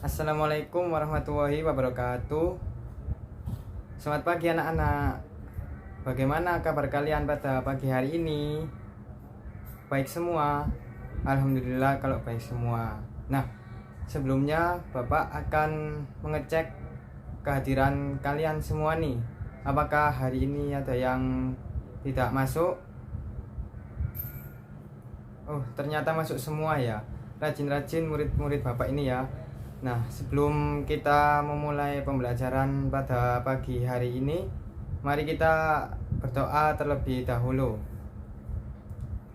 Assalamualaikum warahmatullahi wabarakatuh. Selamat pagi anak-anak. Bagaimana kabar kalian pada pagi hari ini? Baik semua? Alhamdulillah kalau baik semua. Nah, sebelumnya Bapak akan mengecek kehadiran kalian semua nih. Apakah hari ini ada yang tidak masuk? Oh, ternyata masuk semua ya. Rajin-rajin murid-murid Bapak ini ya. Nah, sebelum kita memulai pembelajaran pada pagi hari ini, mari kita berdoa terlebih dahulu.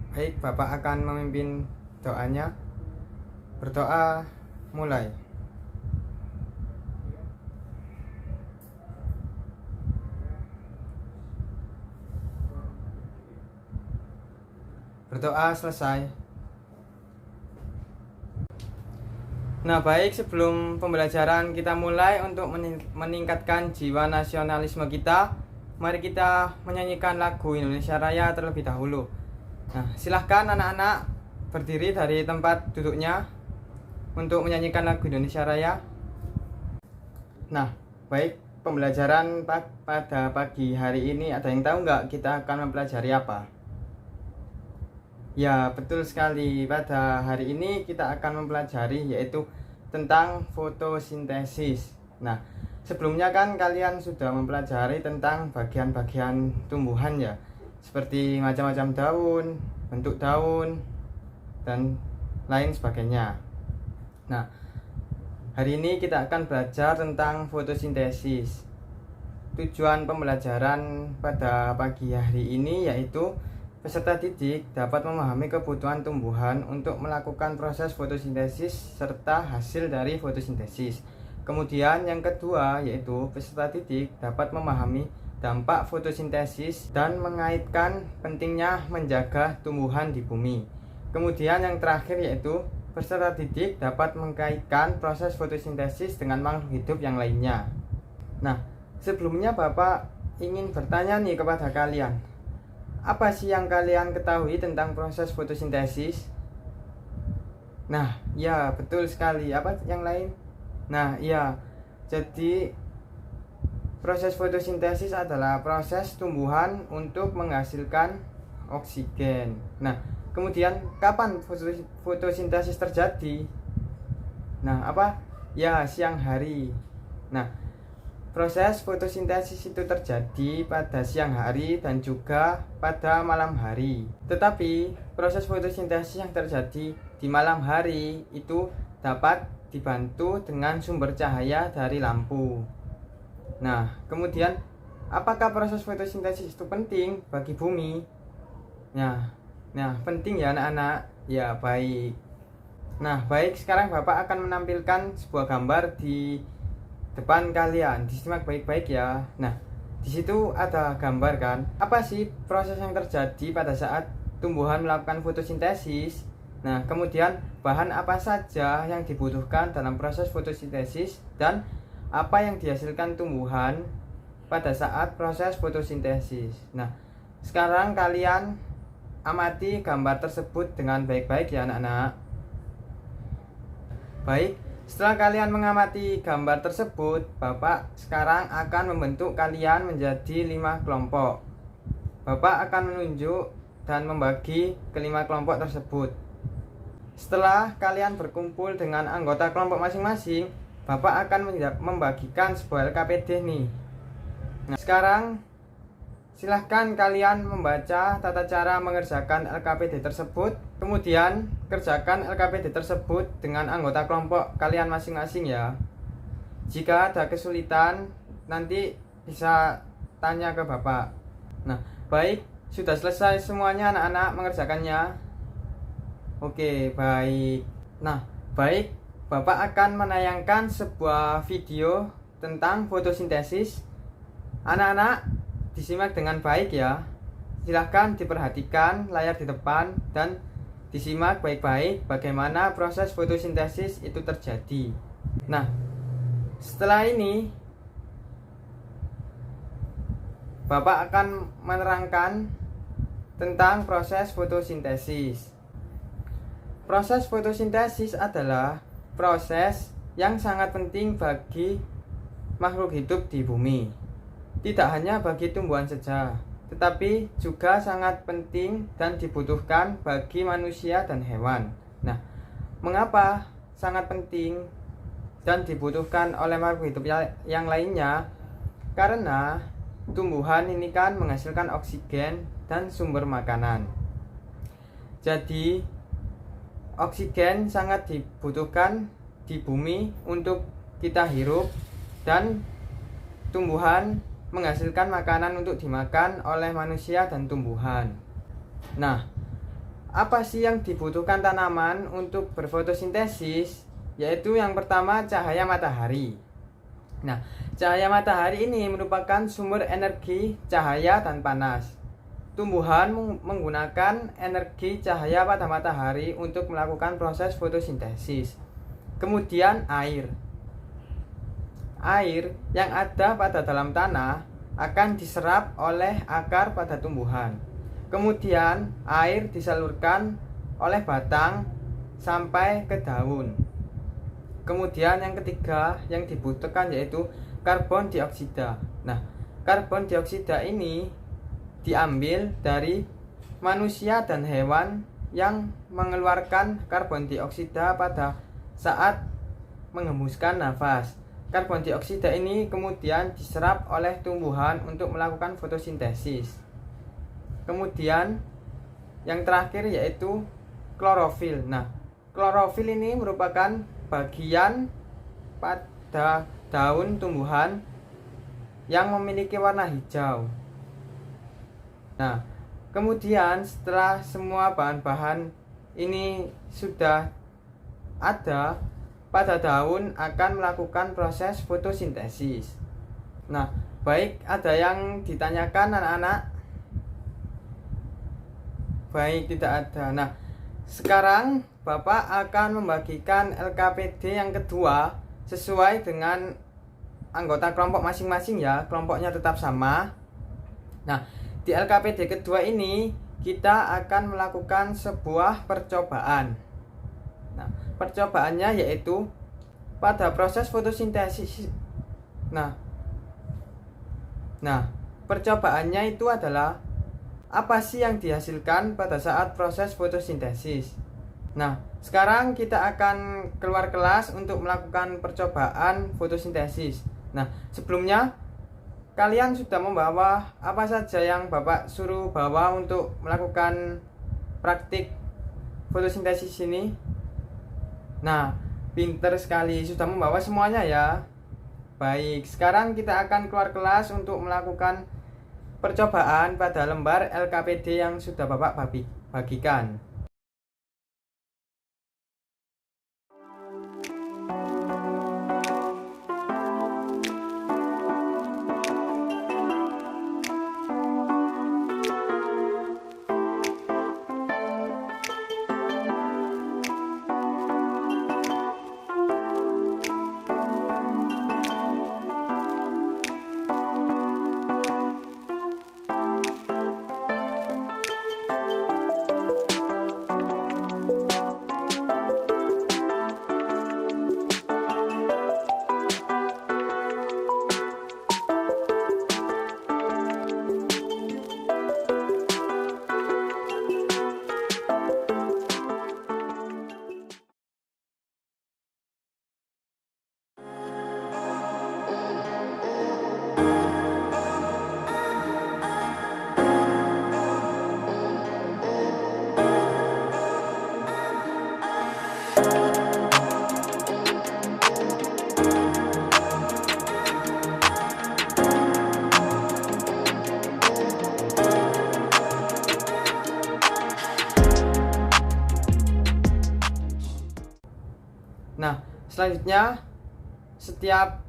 Baik, Bapak akan memimpin doanya. Berdoa, mulai. Berdoa selesai. Nah baik, sebelum pembelajaran kita mulai, untuk meningkatkan jiwa nasionalisme kita, mari kita menyanyikan lagu Indonesia Raya terlebih dahulu. Nah silahkan anak-anak berdiri dari tempat duduknya untuk menyanyikan lagu Indonesia Raya. Nah baik, pembelajaran pada pagi hari ini, ada yang tahu nggak kita akan mempelajari apa? Ya, betul sekali. Pada hari ini kita akan mempelajari yaitu tentang fotosintesis. Nah, sebelumnya kan kalian sudah mempelajari tentang bagian-bagian tumbuhan ya, seperti macam-macam daun, bentuk daun, dan lain sebagainya. Nah, hari ini kita akan belajar tentang fotosintesis. Tujuan pembelajaran pada pagi hari ini yaitu peserta didik dapat memahami kebutuhan tumbuhan untuk melakukan proses fotosintesis serta hasil dari fotosintesis. Kemudian yang kedua yaitu peserta didik dapat memahami dampak fotosintesis dan mengaitkan pentingnya menjaga tumbuhan di bumi. Kemudian yang terakhir yaitu peserta didik dapat mengkaitkan proses fotosintesis dengan makhluk hidup yang lainnya. Nah, sebelumnya Bapak ingin bertanya nih kepada kalian. Apa sih yang kalian ketahui tentang proses fotosintesis? Nah, ya betul sekali. Apa yang lain? Nah, ya. Jadi proses fotosintesis adalah proses tumbuhan untuk menghasilkan oksigen. Nah, kemudian kapan fotosintesis terjadi? Nah, apa? Ya, siang hari. Nah, proses fotosintesis itu terjadi pada siang hari dan juga pada malam hari. Tetapi proses fotosintesis yang terjadi di malam hari itu dapat dibantu dengan sumber cahaya dari lampu. Nah, kemudian apakah proses fotosintesis itu penting bagi bumi? Nah, penting ya anak-anak. Ya, baik. Nah, baik, sekarang Bapak akan menampilkan sebuah gambar di depan kalian. Disimak baik-baik ya. Nah, di situ ada gambar kan. Apa sih proses yang terjadi pada saat tumbuhan melakukan fotosintesis? Nah, kemudian bahan apa saja yang dibutuhkan dalam proses fotosintesis dan apa yang dihasilkan tumbuhan pada saat proses fotosintesis. Nah, sekarang kalian amati gambar tersebut dengan baik-baik ya anak-anak. Baik, setelah kalian mengamati gambar tersebut, Bapak sekarang akan membentuk kalian menjadi 5 kelompok. Bapak akan menunjuk dan membagi ke-5 kelompok tersebut. Setelah kalian berkumpul dengan anggota kelompok masing-masing, Bapak akan membagikan sebuah LKPD nih. Nah, sekarang silahkan kalian membaca tata cara mengerjakan LKPD tersebut. Kemudian kerjakan LKPD tersebut dengan anggota kelompok kalian masing-masing ya. Jika ada kesulitan, nanti bisa tanya ke Bapak. Nah, baik, sudah selesai semuanya anak-anak mengerjakannya. Oke, baik. Nah, baik, Bapak akan menayangkan sebuah video tentang fotosintesis. Anak-anak disimak dengan baik ya. Silahkan diperhatikan layar di depan dan disimak baik-baik bagaimana proses fotosintesis itu terjadi. Nah, setelah ini Bapak akan menerangkan tentang proses fotosintesis. Proses fotosintesis adalah proses yang sangat penting bagi makhluk hidup di bumi. Tidak hanya bagi tumbuhan saja, tetapi juga sangat penting dan dibutuhkan bagi manusia dan hewan. Nah, mengapa sangat penting dan dibutuhkan oleh makhluk hidup yang lainnya? Karena tumbuhan ini kan menghasilkan oksigen dan sumber makanan. Jadi oksigen sangat dibutuhkan di bumi untuk kita hirup, dan tumbuhan menghasilkan makanan untuk dimakan oleh manusia dan tumbuhan. Nah, apa sih yang dibutuhkan tanaman untuk berfotosintesis? Yaitu yang pertama, cahaya matahari. Nah, cahaya matahari ini merupakan sumber energi cahaya dan panas. Tumbuhan menggunakan energi cahaya pada matahari untuk melakukan proses fotosintesis. Kemudian air. Air yang ada pada dalam tanah akan diserap oleh akar pada tumbuhan. Kemudian air disalurkan oleh batang sampai ke daun. Kemudian yang ketiga yang dibutuhkan yaitu karbon dioksida. Nah, karbon dioksida ini diambil dari manusia dan hewan yang mengeluarkan karbon dioksida pada saat menghembuskan nafas. Karbon dioksida ini kemudian diserap oleh tumbuhan untuk melakukan fotosintesis. Kemudian yang terakhir yaitu klorofil. Nah, klorofil ini merupakan bagian pada daun tumbuhan yang memiliki warna hijau. Nah, kemudian setelah semua bahan-bahan ini sudah ada, pada daun akan melakukan proses fotosintesis. Nah, baik, ada yang ditanyakan anak-anak? Baik, tidak ada. Nah, sekarang Bapak akan membagikan LKPD yang kedua sesuai dengan anggota kelompok masing-masing ya. Kelompoknya tetap sama. Nah, di LKPD kedua ini kita akan melakukan sebuah percobaan. Nah, percobaannya yaitu pada proses fotosintesis. Nah, percobaannya itu adalah apa sih yang dihasilkan pada saat proses fotosintesis. Nah, sekarang kita akan keluar kelas untuk melakukan percobaan fotosintesis. Nah, sebelumnya kalian sudah membawa apa saja yang Bapak suruh bawa untuk melakukan praktik fotosintesis ini? Nah, pinter sekali, sudah membawa semuanya ya. Baik, sekarang kita akan keluar kelas untuk melakukan percobaan pada lembar LKPD yang sudah Bapak bagikan. Nah, selanjutnya setiap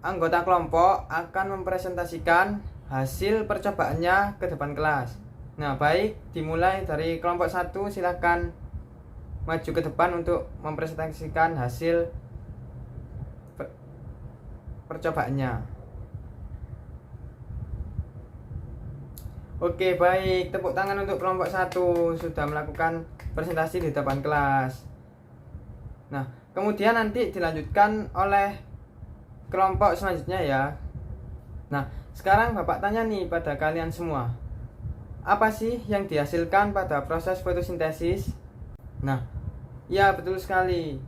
anggota kelompok akan mempresentasikan hasil percobaannya ke depan kelas. Nah, baik, dimulai dari kelompok 1, silahkan maju ke depan untuk mempresentasikan hasil percobaannya. Oke, baik, tepuk tangan untuk kelompok 1 sudah melakukan presentasi di depan kelas. Nah, Kemudian nanti dilanjutkan oleh kelompok selanjutnya ya. Nah, sekarang Bapak tanya nih pada kalian semua. Apa sih yang dihasilkan pada proses fotosintesis? Nah, ya betul sekali.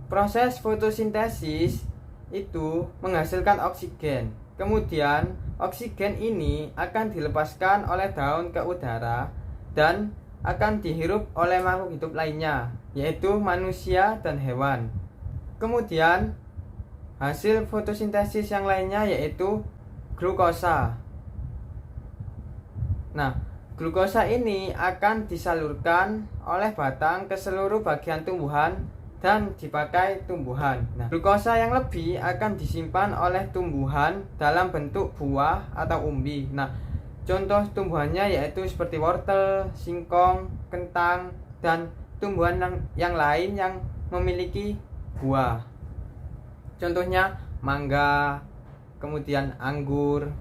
Proses fotosintesis itu menghasilkan oksigen. Kemudian, oksigen ini akan dilepaskan oleh daun ke udara dan akan dihirup oleh makhluk hidup lainnya, yaitu manusia dan hewan. Kemudian, hasil fotosintesis yang lainnya yaitu glukosa. Nah, glukosa ini akan disalurkan oleh batang ke seluruh bagian tumbuhan dan dipakai tumbuhan. Nah, glukosa yang lebih akan disimpan oleh tumbuhan dalam bentuk buah atau umbi. Nah, contoh tumbuhannya yaitu seperti wortel, singkong, kentang, dan tumbuhan yang lain yang memiliki buah. Contohnya mangga, kemudian anggur.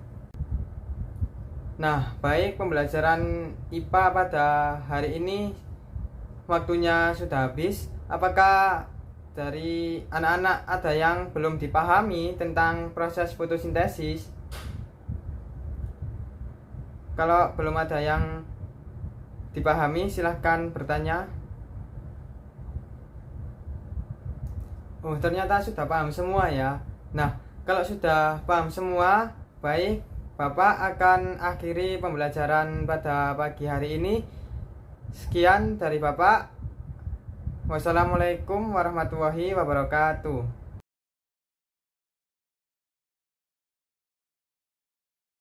Nah, baik, pembelajaran IPA pada hari ini waktunya sudah habis. Apakah dari anak-anak ada yang belum dipahami tentang proses fotosintesis? Kalau belum ada yang dipahami, silahkan bertanya. Oh, ternyata sudah paham semua ya. Nah, kalau sudah paham semua, baik, Bapak akan akhiri pembelajaran pada pagi hari ini. Sekian dari Bapak. Wassalamualaikum warahmatullahi wabarakatuh.